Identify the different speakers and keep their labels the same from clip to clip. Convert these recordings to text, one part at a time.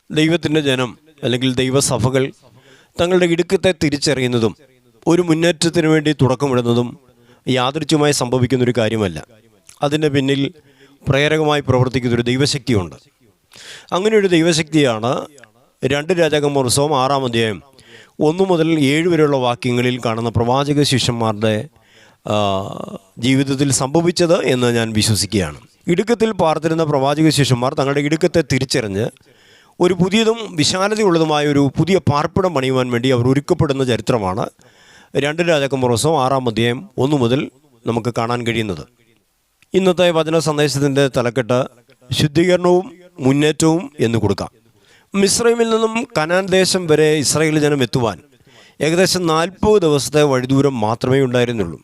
Speaker 1: ദൈവത്തിൻ്റെ ജനം അല്ലെങ്കിൽ ദൈവസഭകൾ തങ്ങളുടെ ഇടുക്കത്തെ തിരിച്ചറിയുന്നതും ഒരു മുന്നേറ്റത്തിന് വേണ്ടി തുടക്കമിടുന്നതും യാദൃച്ഛികമായി സംഭവിക്കുന്നൊരു കാര്യമല്ല. അതിൻ്റെ പിന്നിൽ പ്രേരകമായി പ്രവർത്തിക്കുന്നൊരു ദൈവശക്തിയുണ്ട്. അങ്ങനെയൊരു ദൈവശക്തിയാണ് 2 രാജാക്കന്മാർ പുസ്തകം 6-ാം അധ്യായം 1 മുതൽ 7 വരെയുള്ള വാക്യങ്ങളിൽ കാണുന്ന പ്രവാചക ശിഷ്യന്മാരുടെ ജീവിതത്തിൽ സംഭവിച്ചത് എന്ന് ഞാൻ വിശ്വസിക്കുകയാണ്. ഇടുക്കത്തിൽ പാർത്തിരുന്ന പ്രവാചക ശിഷ്യന്മാർ തങ്ങളുടെ ഇടുക്കത്തെ തിരിച്ചറിഞ്ഞ് ഒരു പുതിയതും വിശാലതയുള്ളതുമായ ഒരു പുതിയ പാർപ്പിടം പണിയുവാൻ വേണ്ടി അവർ ഒരുക്കപ്പെടുന്ന ചരിത്രമാണ് 2 രാജാക്കന്മാർ പുസ്തകം 6-ാം അധ്യായം 1 മുതൽ നമുക്ക് കാണാൻ കഴിയുന്നത്. ഇന്നത്തെ വചന സന്ദേശത്തിൻ്റെ തലക്കെട്ട് ശുദ്ധീകരണവും മുന്നേറ്റവും എന്ന് കൊടുക്കാം. മിസ്രൈമിൽ നിന്നും കനാൻ ദേശം വരെ ഇസ്രായേൽ ജനം എത്തുവാൻ ഏകദേശം 40 ദിവസത്തെ വഴിദൂരം മാത്രമേ ഉണ്ടായിരുന്നുള്ളൂ.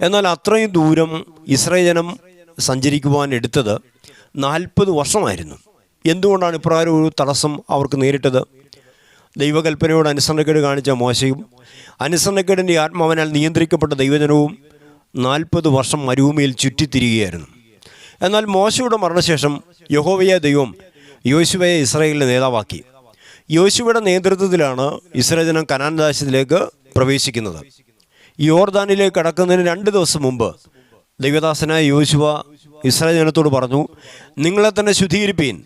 Speaker 1: എന്നാൽ അത്രയും ദൂരം ഇസ്രായേൽ ജനം സഞ്ചരിക്കുവാൻ എടുത്തത് 40 വർഷമായിരുന്നു. എന്തുകൊണ്ടാണ് ഇപ്രകാരം ഒരു തടസ്സം അവർക്ക് നേരിട്ടത്? ദൈവകൽപ്പനയോട് അനുസരണക്കേട് കാണിച്ച മോശയും അനുസരണക്കേടിൻ്റെ ആത്മാവിനാൽ നിയന്ത്രിക്കപ്പെട്ട ദൈവജനവും 40 വർഷം മരുഭൂമിയിൽ ചുറ്റിത്തിരികുകയായിരുന്നു. എന്നാൽ മോശയുടെ മരണശേഷം യഹോവയായ ദൈവം യോശുവയെ ഇസ്രായേലിൻ്റെ നേതാവാക്കി. യോശുവയുടെ നേതൃത്വത്തിലാണ് ഇസ്രായേൽ ജനം കനാൻ ദേശത്തിലേക്ക് പ്രവേശിക്കുന്നത്. യോർദാനിലേക്ക് കടക്കുന്നതിന് 2 ദിവസം മുമ്പ് ദൈവദാസനായ യോശുവ ഇസ്രായേൽ ജനത്തോട് പറഞ്ഞു, നിങ്ങളെ തന്നെ ശുദ്ധീകരിപ്പീൻ,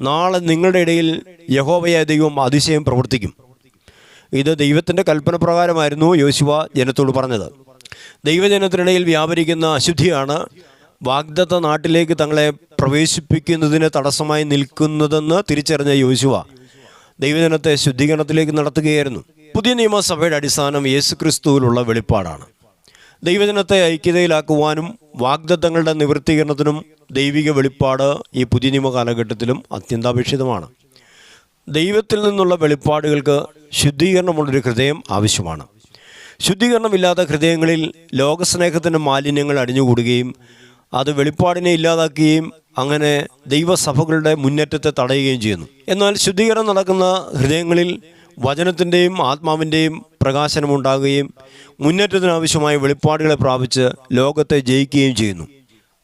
Speaker 1: നാളെ നിങ്ങളുടെ ഇടയിൽ യഹോവയായ ദൈവം അതിശയം പ്രവർത്തിക്കും. ഇത് ദൈവത്തിൻ്റെ കൽപ്പന പ്രകാരമായിരുന്നു യോശുവ ജനത്തോട് പറഞ്ഞത്. ദൈവജനത്തിനിടയിൽ വ്യാപരിക്കുന്ന അശുദ്ധിയാണ് വാഗ്ദത്ത നാട്ടിലേക്ക് തങ്ങളെ പ്രവേശിപ്പിക്കുന്നതിന് തടസ്സമായി നിൽക്കുന്നതെന്ന് തിരിച്ചറിഞ്ഞ യോശുവ ദൈവജനത്തെ ശുദ്ധീകരണത്തിലേക്ക് നടത്തുകയായിരുന്നു. പുതിയ നിയമസഭയുടെ അടിസ്ഥാനം യേശുക്രിസ്തുവിലുള്ള വെളിപ്പാടാണ്. ദൈവജനത്തെ ഐക്യതയിലാക്കുവാനും വാഗ്ദത്തങ്ങളുടെ നിവൃത്തീകരണത്തിനും ദൈവിക വെളിപ്പാട് ഈ പുതിയ നിയമ കാലഘട്ടത്തിലും അത്യന്താപേക്ഷിതമാണ്. ദൈവത്തിൽ നിന്നുള്ള വെളിപ്പാടുകൾക്ക് ശുദ്ധീകരണമുള്ളൊരു ഹൃദയം ആവശ്യമാണ്. ശുദ്ധീകരണമില്ലാത്ത ഹൃദയങ്ങളിൽ ലോകസ്നേഹത്തിൻ്റെ മാലിന്യങ്ങൾ അടിഞ്ഞുകൂടുകയും അത് വെളിപ്പാടിനെ ഇല്ലാതാക്കുകയും അങ്ങനെ ദൈവസഭകളുടെ മുന്നേറ്റത്തെ തടയുകയും ചെയ്യുന്നു. എന്നാൽ ശുദ്ധീകരണം നടക്കുന്ന ഹൃദയങ്ങളിൽ വചനത്തിൻ്റെയും ആത്മാവിൻ്റെയും പ്രകാശനമുണ്ടാകുകയും മുന്നേറ്റത്തിനാവശ്യമായ വെളിപ്പാടുകളെ പ്രാപിച്ച് ലോകത്തെ ജയിക്കുകയും ചെയ്യുന്നു.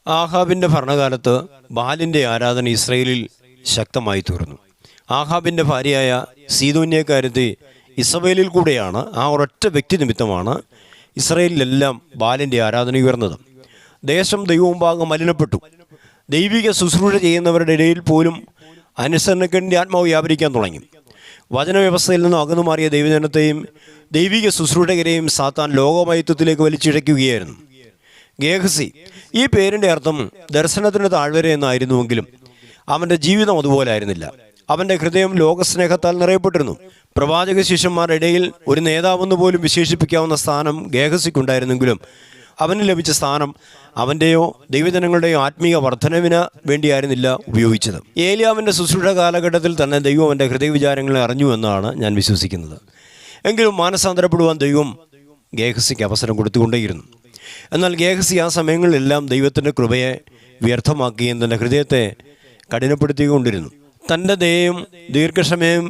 Speaker 1: ആഹാബിൻ്റെ ഭരണകാലത്ത് ബാലിൻ്റെ ആരാധന ഇസ്രായേലിൽ ശക്തമായി തീർന്നു. ആഹാബിൻ്റെ ഭാര്യയായ സീദോന്യക്കാരത്തി ഇസബേലിൽ കൂടെയാണ്, ആ ഒരൊറ്റ വ്യക്തി നിമിത്തമാണ് ഇസ്രായേലിലെല്ലാം ബാലിൻ്റെ ആരാധന ഉയർന്നത്. ദേശം ദൈവമുമ്പാകെ മലിനപ്പെട്ടു. ദൈവിക ശുശ്രൂഷ ചെയ്യുന്നവരുടെ ഇടയിൽ പോലും അനുസരണക്കേടിൻ്റെ ആത്മാവ് വ്യാപരിക്കാൻ തുടങ്ങി. വചനവ്യവസ്ഥയിൽ നിന്നും അകന്നു മാറിയ ദൈവജനത്തെയും ദൈവിക ശുശ്രൂഷകരെയും സാത്താൻ ലോകമയത്വത്തിലേക്ക് വലിച്ചിഴയ്ക്കുകയായിരുന്നു. ഗേഹസി, ഈ പേരിൻ്റെ അർത്ഥം ദർശനത്തിൻ്റെ താഴ്വര എന്നായിരുന്നുവെങ്കിലും അവൻ്റെ ജീവിതം അതുപോലെ ആയിരുന്നില്ല. അവൻ്റെ ഹൃദയം ലോകസ്നേഹത്താൽ നിറയപ്പെട്ടിരുന്നു. പ്രവാചക ശിഷ്യന്മാരുടെ ഇടയിൽ ഒരു നേതാവെന്ന് പോലും വിശേഷിപ്പിക്കാവുന്ന സ്ഥാനം ഗേഹസിക്കുണ്ടായിരുന്നെങ്കിലും അവന് ലഭിച്ച സ്ഥാനം അവൻ്റെയോ ദൈവജനങ്ങളുടെയോ ആത്മീയ വർധനവിന് വേണ്ടിയായിരുന്നില്ല ഉപയോഗിച്ചത്. ഏലിയാവിൻ്റെ ശുശ്രൂഷ കാലഘട്ടത്തിൽ തന്നെ ദൈവം അവൻ്റെ ഹൃദയവിചാരങ്ങളെ അറിഞ്ഞു എന്നാണ് ഞാൻ വിശ്വസിക്കുന്നത്. എങ്കിലും മാനസാന്തരപ്പെടുവാൻ ദൈവം ഗേഹസിക്ക് അവസരം കൊടുത്തുകൊണ്ടേയിരുന്നു. എന്നാൽ ഗേഹസി ആ സമയങ്ങളിലെല്ലാം ദൈവത്തിൻ്റെ കൃപയെ വ്യർത്ഥമാക്കുകയും തൻ്റെ ഹൃദയത്തെ കഠിനപ്പെടുത്തിക്കൊണ്ടിരുന്നു. തൻ്റെ ദയയും ദീർഘക്ഷമയും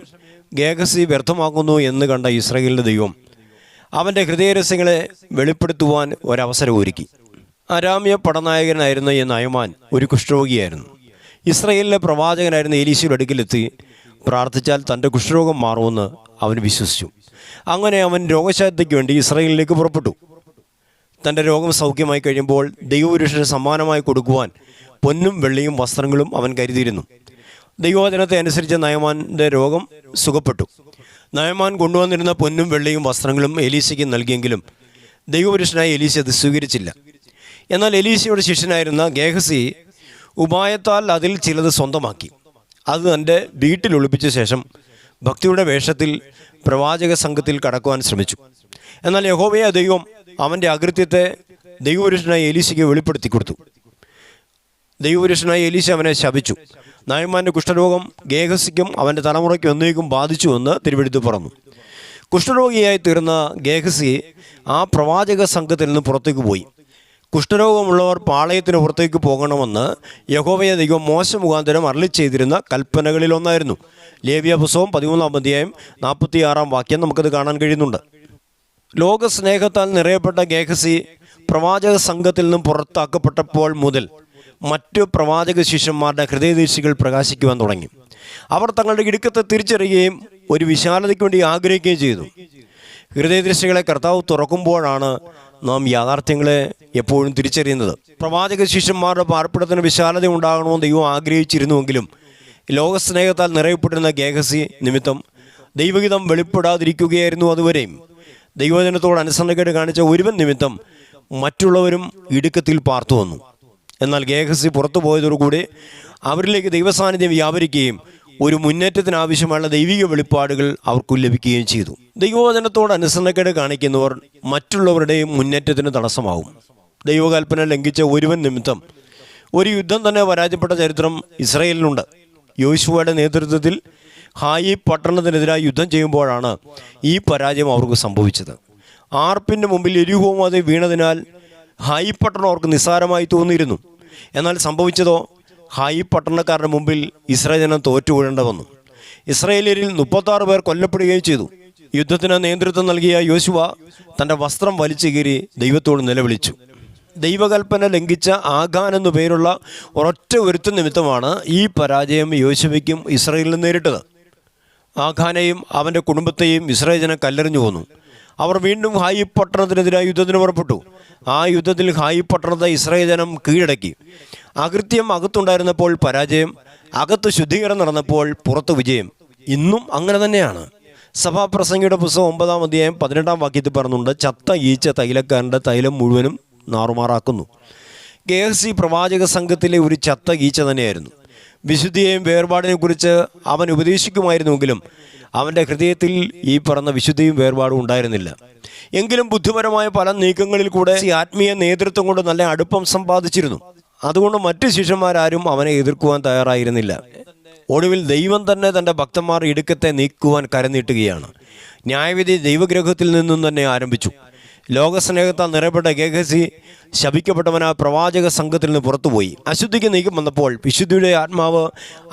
Speaker 1: ഗേഹസി വ്യർത്ഥമാക്കുന്നു എന്ന് കണ്ട ഇസ്രായേലിൻ്റെ ദൈവം അവൻ്റെ ഹൃദയരസ്യങ്ങളെ വെളിപ്പെടുത്തുവാൻ ഒരവസരം ഒരുക്കി. അരാമ്യ പടനായകനായിരുന്ന ഈ നയമാൻ ഒരു കുഷ്ഠരോഗിയായിരുന്നു. ഇസ്രായേലിലെ പ്രവാചകനായിരുന്ന എലീശയുടെ അടുക്കിലെത്തി പ്രാർത്ഥിച്ചാൽ തൻ്റെ കുഷ്ഠരോഗം മാറുമെന്ന് അവൻ വിശ്വസിച്ചു. അങ്ങനെ അവൻ രോഗശാന്തിക്ക് വേണ്ടി ഇസ്രായേലിലേക്ക് പുറപ്പെട്ടു. തൻ്റെ രോഗം സൗഖ്യമായി കഴിയുമ്പോൾ ദൈവപുരുഷന് സമ്മാനമായി കൊടുക്കുവാൻ പൊന്നും വെള്ളിയും വസ്ത്രങ്ങളും അവൻ കരുതിയിരുന്നു. ദൈവവചനത്തെ അനുസരിച്ച് നയമാൻ്റെ രോഗം സുഖപ്പെട്ടു. നയമാൻ കൊണ്ടുവന്നിരുന്ന പൊന്നും വെള്ളിയും വസ്ത്രങ്ങളും എലീശയ്ക്ക് നൽകിയെങ്കിലും ദൈവപുരുഷനായ എലീശ അത് സ്വീകരിച്ചില്ല. എന്നാൽ എലീശയുടെ ശിഷ്യനായിരുന്ന ഗേഹസി ഉപായത്താൽ അതിൽ ചിലത് സ്വന്തമാക്കി. അത് തൻ്റെ വീട്ടിൽ ഒളിപ്പിച്ച ശേഷം ഭക്തിയുടെ വേഷത്തിൽ പ്രവാചക സംഘത്തിൽ കടക്കുവാൻ ശ്രമിച്ചു. എന്നാൽ യഹോവയായ ദൈവം അവൻ്റെ അകൃത്യത്തെ ദൈവപുരുഷനായ എലീശയ്ക്ക് വെളിപ്പെടുത്തി കൊടുത്തു. ദൈവപുരുഷനായ എലീശ അവനെ ശപിച്ചു. നയമാൻ്റെ കുഷ്ഠരോഗം ഗേഹസിക്കും അവൻ്റെ തലമുറയ്ക്ക് എന്നേക്കും ബാധിച്ചുവെന്ന് തിരുവെഴുത്ത് പറഞ്ഞു. കുഷ്ഠരോഗിയായി തീർന്ന ഗേഹസി ആ പ്രവാചക സംഘത്തിൽ നിന്ന് പുറത്തേക്ക് പോയി. കുഷ്ഠരോഗമുള്ളവർ പാളയത്തിന് പുറത്തേക്ക് പോകണമെന്ന് യഹോവയായ ദൈവം മോശ മുഖാന്തരം അരുളി ചെയ്തിരുന്ന കൽപ്പനകളിലൊന്നായിരുന്നു. ലേവ്യ പുസ്തകം 13-ാം അധ്യായം 46-ാം വാക്യം നമുക്കത് കാണാൻ കഴിയുന്നുണ്ട്. ലോകസ്നേഹത്താൽ നിറയപ്പെട്ട ഗേഹസി പ്രവാചക സംഘത്തിൽ നിന്നും പുറത്താക്കപ്പെട്ടപ്പോൾ മുതൽ മറ്റു പ്രവാചക ശിഷ്യന്മാരുടെ ഹൃദയദീക്ഷികൾ പ്രകാശിക്കുവാൻ തുടങ്ങി. അവർ തങ്ങളുടെ ഇടുക്കത്തെ തിരിച്ചറിയുകയും ഒരു വിശാലതയ്ക്ക് വേണ്ടി ആഗ്രഹിക്കുകയും ചെയ്തു. ഹൃദയദൃഷ്ടികളെ കർത്താവ് തുറക്കുമ്പോഴാണ് നാം യാഥാർത്ഥ്യങ്ങളെ എപ്പോഴും തിരിച്ചറിയുന്നത്. പ്രവാചക ശിഷ്യന്മാരുടെ പാർപ്പിടത്തിന് വിശാലത ഉണ്ടാകണമെന്ന് ദൈവം ആഗ്രഹിച്ചിരുന്നുവെങ്കിലും ലോകസ്നേഹത്താൽ നിറയപ്പെട്ടിരുന്ന ഗേഹസി നിമിത്തം ദൈവഹിതം വെളിപ്പെടാതിരിക്കുകയായിരുന്നു. അതുവരെയും ദൈവജനത്തോട് അനുസരണക്കേട് കാണിച്ച ഒരുവൻ നിമിത്തം മറ്റുള്ളവരും ഇടുക്കത്തിൽ പാർത്തു വന്നു. എന്നാൽ ഗേഹസി പുറത്തു പോയതോടുകൂടി അവരിലേക്ക് ദൈവസാന്നിധ്യം വ്യാപരിക്കുകയും ഒരു മുന്നേറ്റത്തിനാവശ്യമുള്ള ദൈവിക വെളിപ്പാടുകൾ അവർക്ക് ലഭിക്കുകയും ചെയ്തു. ദൈവവചനത്തോട് അനുസരണക്കേട് കാണിക്കുന്നവർ മറ്റുള്ളവരുടെയും മുന്നേറ്റത്തിന് തടസ്സമാവും. ദൈവകൽപ്പന ലംഘിച്ച ഒരുവൻ നിമിത്തം ഒരു യുദ്ധം തന്നെ പരാജയപ്പെട്ട ചരിത്രം ഇസ്രായേലിനുണ്ട്. യോശുവയുടെ നേതൃത്വത്തിൽ ഹായി പട്ടണത്തിനെതിരായി യുദ്ധം ചെയ്യുമ്പോഴാണ് ഈ പരാജയം അവർക്ക് സംഭവിച്ചത്. ആർപ്പിൻ്റെ മുമ്പിൽ എരിഹോം അത് വീണതിനാൽ ഹായി പട്ടണം അവർക്ക് നിസ്സാരമായി തോന്നിയിരുന്നു. എന്നാൽ സംഭവിച്ചതോ ഹായി പട്ടണക്കാരുടെ മുമ്പിൽ ഇസ്രായേൽ ജനം തോറ്റുകൊള്ളേണ്ട വന്നു. ഇസ്രായേലിയരിൽ 36 പേർ കൊല്ലപ്പെടുകയും ചെയ്തു. യുദ്ധത്തിന് നേതൃത്വം നൽകിയ യോശുവ തൻ്റെ വസ്ത്രം വലിച്ചു കീറി ദൈവത്തോട് നിലവിളിച്ചു. ദൈവകൽപ്പന ലംഘിച്ച ആഖാൻ എന്നു പേരുള്ള ഒരൊറ്റ ഒരുത്ത നിമിത്തമാണ് ഈ പരാജയം യോശുവയ്ക്കും ഇസ്രായേലിനും നേരിട്ടത്. ആഖാനെയും അവൻ്റെ കുടുംബത്തെയും ഇസ്രായേൽ ജനം കല്ലെറിഞ്ഞു പോന്നു. അവർ വീണ്ടും ഹായി പട്ടണത്തിനെതിരായി യുദ്ധത്തിന് പുറപ്പെട്ടു. ആ യുദ്ധത്തിൽ ഹായി പട്ടണത്തെ ഇസ്രായേൽ ജനം കീഴടക്കി. അകൃത്യം അകത്തുണ്ടായിരുന്നപ്പോൾ പരാജയം, അകത്ത് ശുദ്ധീകരണം നടന്നപ്പോൾ പുറത്ത് വിജയം. ഇന്നും അങ്ങനെ തന്നെയാണ്. സഭാപ്രസംഗിയുടെ പുസ്തകം 9-ാം അധ്യായം 18-ാം വാക്യത്തിൽ പറഞ്ഞുണ്ട്, ചത്ത ഈച്ച തൈലക്കാരൻ്റെ തൈലം മുഴുവനും നാറുമാറാക്കുന്നു. ഗേഹസി പ്രവാചക സംഘത്തിലെ ഒരു ചത്ത ഈച്ച തന്നെയായിരുന്നു. വിശുദ്ധിയെയും വേർപാടിനെ കുറിച്ച് അവൻ ഉപദേശിക്കുമായിരുന്നുവെങ്കിലും അവൻ്റെ ഹൃദയത്തിൽ ഈ പറഞ്ഞ വിശുദ്ധിയും വേർപാടും ഉണ്ടായിരുന്നില്ല. എങ്കിലും ബുദ്ധിപരമായ പല നീക്കങ്ങളിൽ കൂടെ ആത്മീയ നേതൃത്വം കൊണ്ട് നല്ല അടുപ്പം സമ്പാദിച്ചിരുന്നു. അതുകൊണ്ട് മറ്റു ശിഷ്യന്മാരാരും അവനെ എതിർക്കുവാൻ തയ്യാറായിരുന്നില്ല. ഒടുവിൽ ദൈവം തന്നെ തൻ്റെ ഭക്തന്മാർ ഇടുക്കത്തെ നീക്കുവാൻ കരനീട്ടുകയാണ്. ന്യായവിധി ദൈവഗ്രഹത്തിൽ നിന്നും തന്നെ ആരംഭിച്ചു. ലോകസ്നേഹത്താൽ നിറയപ്പെട്ട ഗേഹസി ശപിക്കപ്പെട്ടവനാ പ്രവാചക സംഘത്തിൽ നിന്ന് പുറത്തുപോയി. അശുദ്ധിക്ക് നീക്കം വന്നപ്പോൾ വിശുദ്ധിയുടെ ആത്മാവ്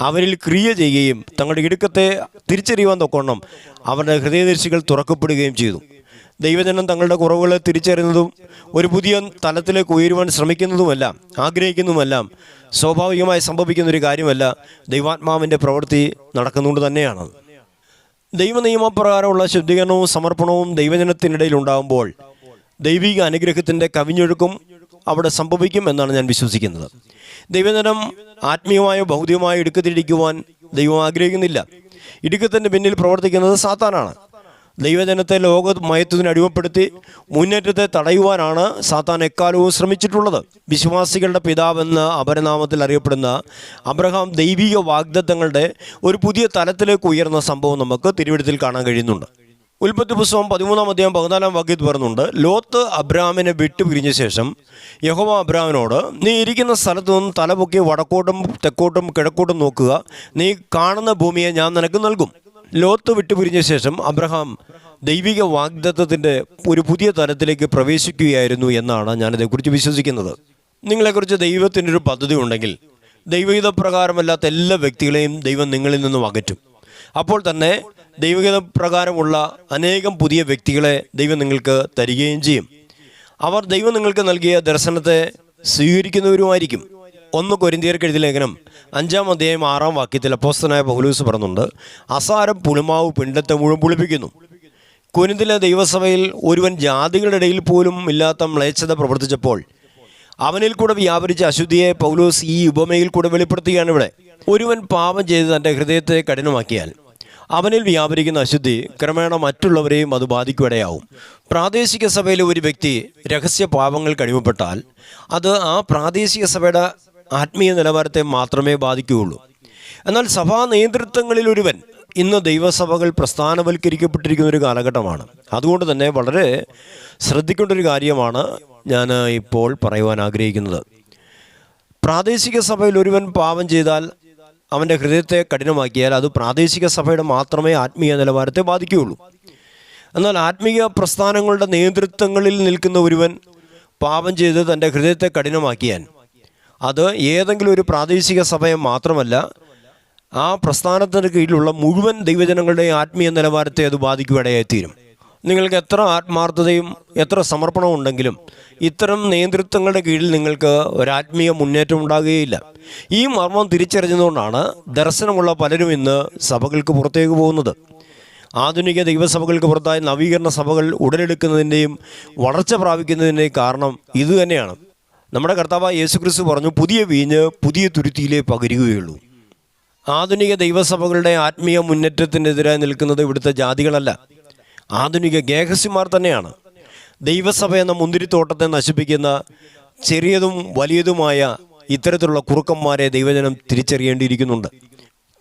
Speaker 1: അവരിൽ ക്രിയ ചെയ്യുകയും തങ്ങളുടെ ഇടുക്കത്തെ തിരിച്ചറിയുവാൻ തൊക്കണം അവരുടെ ഹൃദയദർശികൾ തുറക്കപ്പെടുകയും ചെയ്തു. ദൈവജനം തങ്ങളുടെ കുറവുകളെ തിരിച്ചറിയുന്നതും ഒരു പുതിയ തലത്തിലേക്ക് ഉയരുവാൻ ശ്രമിക്കുന്നതുമെല്ലാം ആഗ്രഹിക്കുന്നതുമെല്ലാം സ്വാഭാവികമായി സംഭവിക്കുന്നൊരു കാര്യമല്ല. ദൈവാത്മാവിൻ്റെ പ്രവൃത്തി നടക്കുന്നുകൊണ്ട് തന്നെയാണ്. ദൈവനിയമപ്രകാരമുള്ള ശുദ്ധീകരണവും സമർപ്പണവും ദൈവജനത്തിനിടയിൽ ഉണ്ടാകുമ്പോൾ ദൈവിക അനുഗ്രഹത്തിൻ്റെ കവിഞ്ഞൊഴുക്കും അവിടെ സംഭവിക്കും എന്നാണ് ഞാൻ വിശ്വസിക്കുന്നത്. ദൈവജനം ആത്മീയമായോ ഭൗതികമായോ ഇടുക്കത്തിലിരിക്കുവാൻ ദൈവം ആഗ്രഹിക്കുന്നില്ല. ഇടുക്കത്തിൻ്റെ പിന്നിൽ പ്രവർത്തിക്കുന്നത് സാത്താനാണ്. ദൈവജനത്തെ ലോകമയത്വത്തിന് അടിമപ്പെടുത്തി മുന്നേറ്റത്തെ തടയുവാനാണ് സാത്താൻ എക്കാലവും ശ്രമിച്ചിട്ടുള്ളത്. വിശ്വാസികളുടെ പിതാവെന്ന അപരനാമത്തിൽ അറിയപ്പെടുന്ന അബ്രഹാം ദൈവിക വാഗ്ദത്തങ്ങളുടെ ഒരു പുതിയ തലത്തിലേക്ക് ഉയർന്ന സംഭവം നമുക്ക് തിരുവെഴുത്തിൽ കാണാൻ കഴിയുന്നുണ്ട്. ഉൽപ്പത്തി പുസ്തകം 13-ാം അധ്യായം 14-ാം വാക്യത്തിൽ പറയുന്നുണ്ട്, ലോത്ത് അബ്രാമിനെ വിട്ടുപിരിഞ്ഞ ശേഷം യഹോവ അബ്രാമിനോട്, നീ ഇരിക്കുന്ന സ്ഥലത്തു നിന്നും തലപൊക്കി വടക്കോട്ടും തെക്കോട്ടും കിഴക്കോട്ടും നോക്കുക, നീ കാണുന്ന ഭൂമിയെ ഞാൻ നിനക്ക് നൽകും. ലോത്ത് വിട്ടുപിരിഞ്ഞ ശേഷം അബ്രഹാം ദൈവിക വാഗ്ദത്തത്തിൻ്റെ ഒരു പുതിയ തലത്തിലേക്ക് പ്രവേശിക്കുകയായിരുന്നു എന്നാണ് ഞാനിതേക്കുറിച്ച് വിശ്വസിക്കുന്നത്. നിങ്ങളെക്കുറിച്ച് ദൈവത്തിൻ്റെ ഒരു പദ്ധതി ഉണ്ടെങ്കിൽ ദൈവഹിത പ്രകാരമല്ലാത്ത എല്ലാ വ്യക്തികളെയും ദൈവം നിങ്ങളിൽ നിന്നും അകറ്റും. അപ്പോൾ തന്നെ ദൈവഹിത പ്രകാരമുള്ള അനേകം പുതിയ വ്യക്തികളെ ദൈവം നിങ്ങൾക്ക് തരികയും ചെയ്യും. അവർ ദൈവം നിങ്ങൾക്ക് നൽകിയ ദർശനത്തെ സ്വീകരിക്കുന്നവരുമായിരിക്കും. 1 കൊരിന്ത്യർക്ക് എഴുതിയ ലേഖനം 5-ാം അധ്യായം 6-ാം വാക്യത്തിൽ അപ്പോസ്തലനായ പൗലോസ് പറയുന്നുണ്ട്, അസാരം പുളിമാവ് പിണ്ടത്തെ മുഴുവൻ പുളിപ്പിക്കുന്നു. കൊരിന്തിലെ ദൈവസഭയിൽ ഒരുവൻ ജാതികളുടെ ഇടയിൽ പോലും ഇല്ലാത്ത മ്ലേച്ഛത പ്രവർത്തിച്ചപ്പോൾ അവനിൽ കൂടെ വ്യാപരിച്ച അശുദ്ധിയെ പൗലോസ് ഈ ഉപമയിൽ കൂടെ വെളിപ്പെടുത്തുകയാണ്. ഇവിടെ ഒരുവൻ പാപം ചെയ്ത് തൻ്റെ ഹൃദയത്തെ കഠിനമാക്കിയാൽ അവനിൽ വ്യാപരിക്കുന്ന അശുദ്ധി ക്രമേണ മറ്റുള്ളവരെയും അത് ബാധിക്കുകയാവും. പ്രാദേശിക സഭയിലെ ഒരു വ്യക്തി രഹസ്യ പാപങ്ങൾ കഴിവപ്പെട്ടാൽ അത് ആ പ്രാദേശിക സഭയുടെ ആത്മീയ നിലവാരത്തെ മാത്രമേ ബാധിക്കുകയുള്ളൂ. എന്നാൽ സഭാ നേതൃത്വങ്ങളിൽ ഒരുവൻ ഇന്ന് ദൈവസഭകൾ പ്രസ്ഥാനവൽക്കരിക്കപ്പെട്ടിരിക്കുന്ന ഒരു കാലഘട്ടമാണ്. അതുകൊണ്ട് തന്നെ വളരെ ശ്രദ്ധിക്കേണ്ട ഒരു കാര്യമാണ് ഞാൻ ഇപ്പോൾ പറയുവാൻ ആഗ്രഹിക്കുന്നത്. പ്രാദേശിക സഭയിൽ ഒരുവൻ പാപം ചെയ്താൽ അവൻ്റെ ഹൃദയത്തെ കഠിനമാക്കിയാൽ അത് പ്രാദേശിക സഭയുടെ മാത്രമേ ആത്മീയ നിലവാരത്തെ ബാധിക്കുകയുള്ളൂ. എന്നാൽ ആത്മീയ പ്രസ്ഥാനങ്ങളുടെ നേതൃത്വങ്ങളിൽ നിൽക്കുന്ന ഒരുവൻ പാപം ചെയ്ത് തൻ്റെ ഹൃദയത്തെ കഠിനമാക്കിയാൽ അത് ഏതെങ്കിലും ഒരു പ്രാദേശിക സഭയെ മാത്രമല്ല, ആ പ്രസ്ഥാനത്തിന് കീഴിലുള്ള മുഴുവൻ ദൈവജനങ്ങളുടെ ആത്മീയ നിലവാരത്തെ അത് ബാധിക്കുകയിടയായിത്തീരും. നിങ്ങൾക്ക് എത്ര ആത്മാർത്ഥതയും എത്ര സമർപ്പണവും ഉണ്ടെങ്കിലും ഇത്തരം നേതൃത്വങ്ങളുടെ കീഴിൽ നിങ്ങൾക്ക് ഒരാത്മീയ മുന്നേറ്റം ഉണ്ടാകുകയില്ല. ഈ മർമ്മം തിരിച്ചറിഞ്ഞതുകൊണ്ടാണ് ദർശനമുള്ള പലരും ഇന്ന് സഭകൾക്ക് പുറത്തേക്ക് പോകുന്നത്. ആധുനിക ദൈവസഭകൾക്ക് പുറത്തായി നവീകരണ സഭകൾ ഉടലെടുക്കുന്നതിൻ്റെയും വളർച്ച പ്രാപിക്കുന്നതിൻ്റെയും കാരണം ഇതുതന്നെയാണ്. നമ്മുടെ കർത്താവായ യേശുക്രിസ്തു പറഞ്ഞു, പുതിയ വീഞ്ഞ് പുതിയ തുരുത്തിയിലേ പകരുകയുള്ളൂ. ആധുനിക ദൈവസഭകളുടെ ആത്മീയ മുന്നേറ്റത്തിനെതിരായി നിൽക്കുന്നത് ഇവിടുത്തെ ജാതികളല്ല, ആധുനിക ഗേഹസ്യന്മാർ തന്നെയാണ്. ദൈവസഭ എന്ന മുന്തിരിത്തോട്ടത്തെ നശിപ്പിക്കുന്ന ചെറിയതും വലിയതുമായ ഇത്തരത്തിലുള്ള കുറുക്കന്മാരെ ദൈവജനം തിരിച്ചറിയേണ്ടിയിരിക്കുന്നുണ്ട്.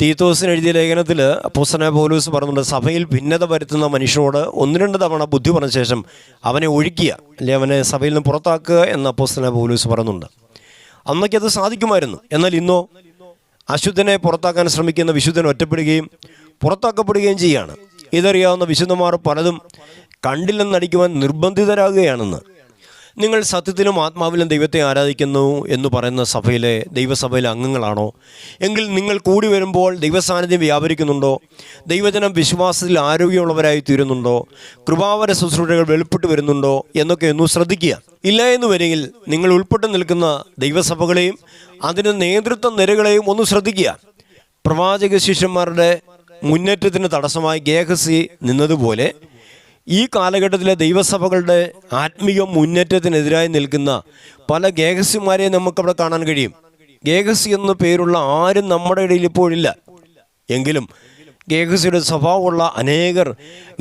Speaker 1: തീത്തോസിന് എഴുതിയ ലേഖനത്തിൽ അപ്പോസ്തലനായ പൗലോസ് പറയുന്നുണ്ട്, സഭയിൽ ഭിന്നത വരുത്തുന്ന മനുഷ്യനോട് 1-2 തവണ ബുദ്ധി പറഞ്ഞ ശേഷം അവനെ ഒഴിക്കുക, അല്ലെ അവനെ സഭയിൽ നിന്ന് പുറത്താക്കുക എന്ന് അപ്പോസ്തലനായ പൗലോസ് പറയുന്നുണ്ട്. അന്നൊക്കെ അത് സാധിക്കുമായിരുന്നു. എന്നാൽ ഇന്നോ അശുദ്ധനെ പുറത്താക്കാൻ ശ്രമിക്കുന്ന വിശുദ്ധൻ ഒറ്റപ്പെടുകയും പുറത്താക്കപ്പെടുകയും ചെയ്യുകയാണ്. ഇതറിയാവുന്ന വിശുദ്ധന്മാർ പലതും കണ്ടില്ലെന്ന് നടിക്കുവാൻ നിർബന്ധിതരാകുകയാണെന്ന്. നിങ്ങൾ സത്യത്തിലും ആത്മാവിലും ദൈവത്തെ ആരാധിക്കുന്നു എന്ന് പറയുന്ന ദൈവസഭയിലെ അംഗങ്ങളാണോ? എങ്കിൽ നിങ്ങൾ കൂടി വരുമ്പോൾ ദൈവസാന്നിധ്യം വ്യാപരിക്കുന്നുണ്ടോ? ദൈവജനം വിശ്വാസത്തിൽ ആരോഗ്യമുള്ളവരായി തീരുന്നുണ്ടോ? കൃപാവര ശുശ്രൂഷകൾ വെളിപ്പെട്ട് വരുന്നുണ്ടോ എന്നൊക്കെ ഒന്ന് ശ്രദ്ധിക്കുക. ഇല്ല എന്ന് വരികിൽ നിങ്ങൾ ഉൾപ്പെട്ട് നിൽക്കുന്ന ദൈവസഭകളെയും അതിന് നേതൃത്വ നിരകളെയും ഒന്ന് ശ്രദ്ധിക്കുക. പ്രവാചക ശിഷ്യന്മാരുടെ മുന്നേറ്റത്തിന് തടസ്സമായി ഗേഹസി നിന്നതുപോലെ ഈ കാലഘട്ടത്തിലെ ദൈവസഭകളുടെ ആത്മീയ മുന്നേറ്റത്തിനെതിരായി നിൽക്കുന്ന പല ഗേഹസ്യന്മാരെ നമുക്കവിടെ കാണാൻ കഴിയും. ഗേഹസി എന്ന പേരുള്ള ആരും നമ്മുടെ ഇടയിൽ ഇപ്പോഴില്ല. എങ്കിലും ഗേഹസിയുടെ സ്വഭാവമുള്ള അനേകർ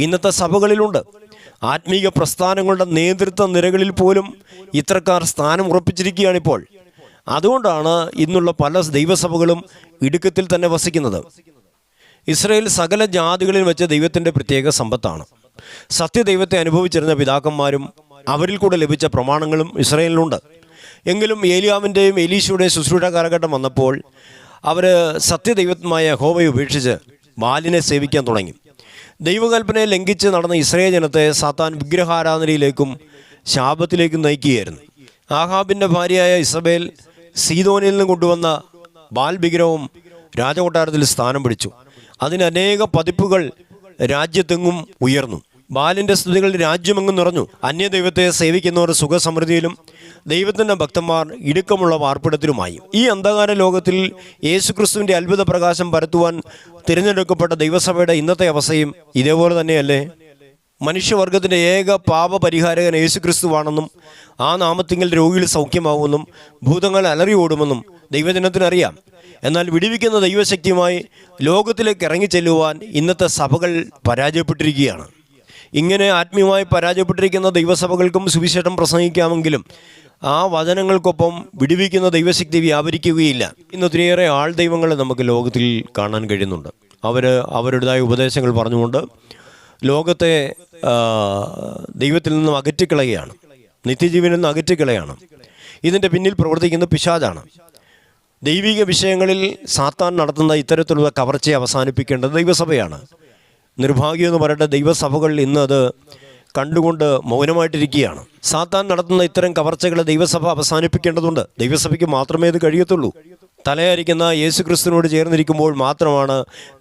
Speaker 1: ഇന്നത്തെ സഭകളിലുണ്ട്. ആത്മീയ പ്രസ്ഥാനങ്ങളുടെ നേതൃത്വ നിരകളിൽ പോലും ഇത്തരക്കാർ സ്ഥാനം ഉറപ്പിച്ചിരിക്കുകയാണിപ്പോൾ. അതുകൊണ്ടാണ് ഇന്നുള്ള പല ദൈവസഭകളും ഇടുക്കത്തിൽ തന്നെ വസിക്കുന്നത്. ഇസ്രായേൽ സകല ജാതികളിൽ വെച്ച് ദൈവത്തിൻ്റെ പ്രത്യേക സമ്പത്താണ്. സത്യദൈവത്തെ അനുഭവിച്ചിരുന്ന പിതാക്കന്മാരും അവരിൽ കൂടെ ലഭിച്ച പ്രമാണങ്ങളും ഇസ്രായേലിലുണ്ട്. എങ്കിലും ഏലിയാവിൻ്റെയും എലീശയുടെയും ശുശ്രൂഷ കാലഘട്ടം വന്നപ്പോൾ അവർ സത്യദൈവമായ യഹോവയെ ഉപേക്ഷിച്ച് ബാലിനെ സേവിക്കാൻ തുടങ്ങി. ദൈവകൽപ്പനയെ ലംഘിച്ച് നടന്ന ഇസ്രായേൽ ജനത്തെ സാത്താൻ വിഗ്രഹാരാധനയിലേക്കും ശാപത്തിലേക്കും നയിക്കുകയായിരുന്നു. ആഹാബിൻ്റെ ഭാര്യയായ ഇസബേൽ സീദോനിൽ നിന്ന് കൊണ്ടുവന്ന ബാൽ വിഗ്രഹവും രാജകൊട്ടാരത്തിൽ സ്ഥാനം പിടിച്ചു. അതിന് അനേക പതിപ്പുകൾ രാജ്യത്തെങ്ങും ഉയർന്നു. ബാലിൻ്റെ സ്തുതികൾ രാജ്യമെങ്ങും നിറഞ്ഞു. അന്യദൈവത്തെ സേവിക്കുന്നവർ സുഖസമൃദ്ധിയിലും ദൈവത്തിൻ്റെ ഭക്തന്മാർ ഇടുക്കമുള്ള പാർപ്പിടത്തിലുമായി. ഈ അന്ധകാര ലോകത്തിൽ യേശുക്രിസ്തുവിൻ്റെ അത്ഭുത പ്രകാശം പരത്തുവാൻ തിരഞ്ഞെടുക്കപ്പെട്ട ദൈവസഭയുടെ ഇന്നത്തെ അവസ്ഥയും ഇതേപോലെ തന്നെയല്ലേ? മനുഷ്യവർഗത്തിൻ്റെ ഏക പാപപരിഹാരകൻ യേശുക്രിസ്തുവാണെന്നും ആ നാമത്തിങ്കിൽ രോഗികൾ സൗഖ്യമാവുമെന്നും ഭൂതങ്ങൾ അലറി ഓടുമെന്നും ദൈവജനത്തിനറിയാം. എന്നാൽ വിടുവിക്കുന്ന ദൈവശക്തിയുമായി ലോകത്തിലേക്ക് ഇറങ്ങിച്ചെല്ലുവാൻ ഇന്നത്തെ സഭകൾ പരാജയപ്പെട്ടിരിക്കുകയാണ്. ഇങ്ങനെ ആത്മീയമായി പരാജയപ്പെട്ടിരിക്കുന്ന ദൈവസഭകൾക്കും സുവിശേഷം പ്രസംഗിക്കാമെങ്കിലും ആ വചനങ്ങൾക്കൊപ്പം വിടുവിക്കുന്ന ദൈവശക്തി വ്യാപരിക്കുകയില്ല. ഇന്ന് ഒത്തിരിയേറെ ആൾ ദൈവങ്ങളെ നമുക്ക് ലോകത്തിൽ കാണാൻ കഴിയുന്നുണ്ട്. അവരുടേതായ ഉപദേശങ്ങൾ പറഞ്ഞുകൊണ്ട് ലോകത്തെ ദൈവത്തിൽ നിന്നും അകറ്റിക്കളയുകയാണ്, നിത്യജീവനിൽ നിന്ന് അകറ്റിക്കളയാണ്. ഇതിൻ്റെ പിന്നിൽ പ്രവർത്തിക്കുന്ന പിശാചാണ്. ദൈവിക വിഷയങ്ങളിൽ സാത്താൻ നടത്തുന്ന ഇത്തരത്തിലുള്ള കവർച്ചയെ അവസാനിപ്പിക്കേണ്ടത് ദൈവസഭയാണ്. നിർഭാഗ്യം എന്ന് പറയട്ടെ, ദൈവസഭകൾ ഇന്ന് അത് കണ്ടുകൊണ്ട് മൗനമായിട്ടിരിക്കുകയാണ്. സാത്താൻ നടത്തുന്ന ഇത്തരം കവർച്ചകളെ ദൈവസഭ അവസാനിപ്പിക്കേണ്ടതുണ്ട്. ദൈവസഭയ്ക്ക് മാത്രമേ ഇത് കഴിയത്തുള്ളൂ. തലയായിരിക്കുന്ന യേശുക്രിസ്തുവിനോട് ചേർന്നിരിക്കുമ്പോൾ മാത്രമാണ്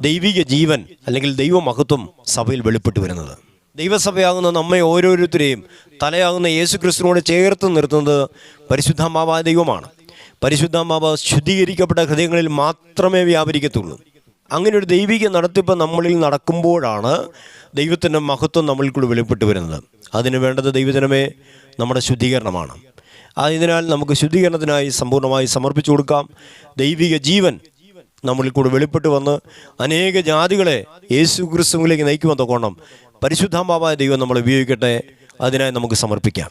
Speaker 1: ദൈവിക ജീവൻ അല്ലെങ്കിൽ ദൈവമഹത്വം സഭയിൽ വെളിപ്പെട്ടു വരുന്നത്. ദൈവസഭയാകുന്ന നമ്മെ ഓരോരുത്തരെയും തലയാകുന്ന യേശുക്രിസ്തുവിനോട് ചേർത്ത് നിർത്തുന്നത് പരിശുദ്ധാത്മാവായ ദൈവമാണ്. പരിശുദ്ധാത്മാവ് ശുദ്ധീകരിക്കപ്പെട്ട ഹൃദയങ്ങളിൽ മാത്രമേ വ്യാപരിക്കത്തുള്ളൂ. അങ്ങനെ ഒരു ദൈവിക നടത്തിപ്പ് നമ്മളിൽ നടക്കുമ്പോഴാണ് ദൈവത്തിൻ്റെ മഹത്വം നമ്മളിൽ കൂടി വെളിപ്പെട്ട് വരുന്നത്. അതിന് വേണ്ടത് ദൈവജനമേ നമ്മുടെ ശുദ്ധീകരണമാണ്. അതിനാൽ നമുക്ക് ശുദ്ധീകരണത്തിനായി സമ്പൂർണ്ണമായി സമർപ്പിച്ചു കൊടുക്കാം. ദൈവിക ജീവൻ നമ്മളിൽ കൂടി വെളിപ്പെട്ട് വന്ന് അനേക ജാതികളെ യേശു ക്രിസ്തുവിലേക്ക് നയിക്കുവാൻ തക്കോണം പരിശുദ്ധാത്മാവായ ദൈവം നമ്മളെ ഉപയോഗിക്കട്ടെ. അതിനായി നമുക്ക് സമർപ്പിക്കാം.